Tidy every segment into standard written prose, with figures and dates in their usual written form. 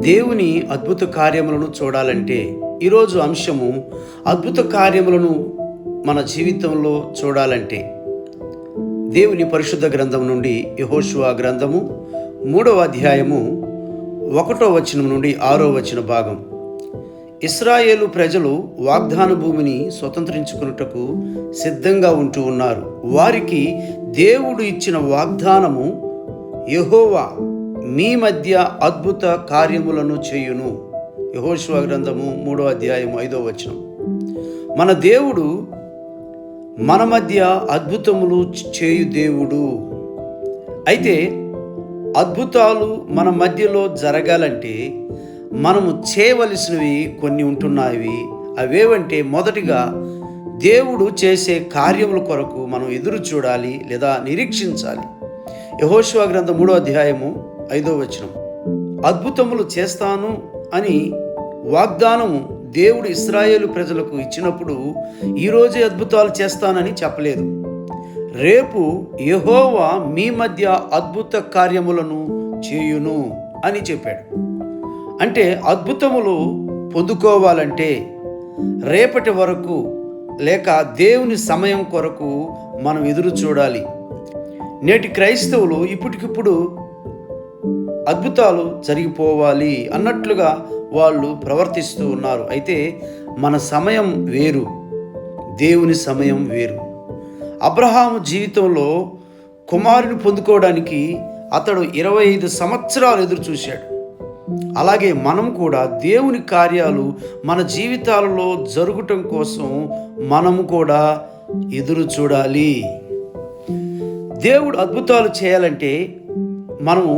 దేవుని అద్భుత కార్యములను చూడాలంటే ఈరోజు అంశము అద్భుత కార్యములను మన జీవితంలో చూడాలంటే దేవుని పరిశుద్ధ గ్రంథం నుండి యెహోషువ గ్రంథము 3వ అధ్యాయము 1వ వచనం నుండి 6వ వచన భాగం. ఇశ్రాయేలు ప్రజలు వాగ్దాన భూమిని స్వతంత్రించుకున్నటకు సిద్ధంగా ఉంటూ ఉన్నారు. వారికి దేవుడు ఇచ్చిన వాగ్దానము, యెహోవా మీ మధ్య అద్భుత కార్యములను చేయును. యెహోషువ గ్రంథము 3వ అధ్యాయం 5వ వచనం. మన దేవుడు మన మధ్య అద్భుతములు చేయు దేవుడు. అయితే అద్భుతాలు మన మధ్యలో జరగాలంటే మనము చేయవలసినవి కొన్ని ఉంటున్నాయి. అవేవంటే, మొదటిగా దేవుడు చేసే కార్యముల కొరకు మనం ఎదురు చూడాలి లేదా నిరీక్షించాలి. యెహోషువ గ్రంథం 3వ అధ్యాయము 5వ వచనం. అద్భుతములు చేస్తాను అని వాగ్దానము దేవుడు ఇశ్రాయేలు ప్రజలకు ఇచ్చినప్పుడు ఈరోజే అద్భుతాలు చేస్తానని చెప్పలేదు. రేపు యెహోవా మీ మధ్య అద్భుత కార్యములను చేయును అని చెప్పాడు. అంటే అద్భుతములు పొందుకోవాలంటే రేపటి వరకు లేక దేవుని సమయం కొరకు మనం ఎదురు చూడాలి. నేటి క్రైస్తవులు ఇప్పటికిప్పుడు అద్భుతాలు జరిగిపోవాలి అన్నట్లుగా వాళ్ళు ప్రవర్తిస్తూ ఉన్నారు. అయితే మన సమయం వేరు, దేవుని సమయం వేరు. అబ్రహాము జీవితంలో కుమారుని పొందుకోవడానికి అతడు 25 సంవత్సరాలు ఎదురు చూశాడు. అలాగే మనం కూడా దేవుని కార్యాలు మన జీవితాలలో జరగటం కోసం మనము కూడా ఎదురు చూడాలి. దేవుడు అద్భుతాలు చేయాలంటే మనము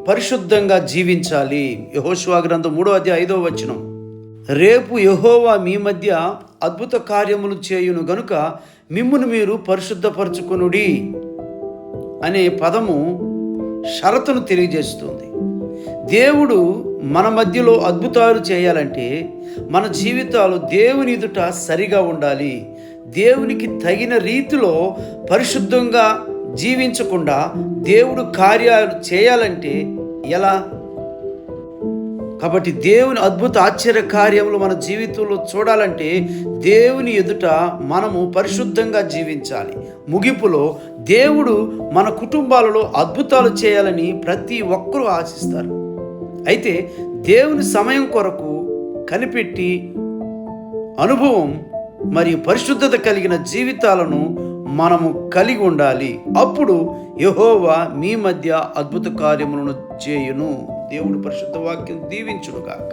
పరిశుద్ధంగా జీవించాలి. యెహోషువ గ్రంథం 3వ అధ్యాయం 5వ వచనం. రేపు యెహోవా మీ మధ్య అద్భుత కార్యములు చేయును గనుక మిమ్మును మీరు పరిశుద్ధపరచుకొనుడి అనే పదము షరతును తెలియజేస్తుంది. దేవుడు మన మధ్యలో అద్భుతాలు చేయాలంటే మన జీవితాలు దేవుని ఎదుట సరిగా ఉండాలి. దేవునికి తగిన రీతిలో పరిశుద్ధంగా జీవించకుండా దేవుడు కార్యాలు చేయాలంటే ఎలా? కాబట్టి దేవుని అద్భుత ఆశ్చర్య కార్యములు మన జీవితంలో చూడాలంటే దేవుని ఎదుట మనము పరిశుద్ధంగా జీవించాలి. ముగింపులో దేవుడు మన కుటుంబాలలో అద్భుతాలు చేయాలని ప్రతి ఒక్కరూ ఆశిస్తారు. అయితే దేవుని సమయం కొరకు కనిపెట్టి అనుభవం మరియు పరిశుద్ధత కలిగిన జీవితాలను మనము కలిగి ఉండాలి. అప్పుడు యెహోవా మీ మధ్య అద్భుత కార్యములను చేయును. దేవుడు పరిశుద్ధ వాక్యం దీవించును గాక.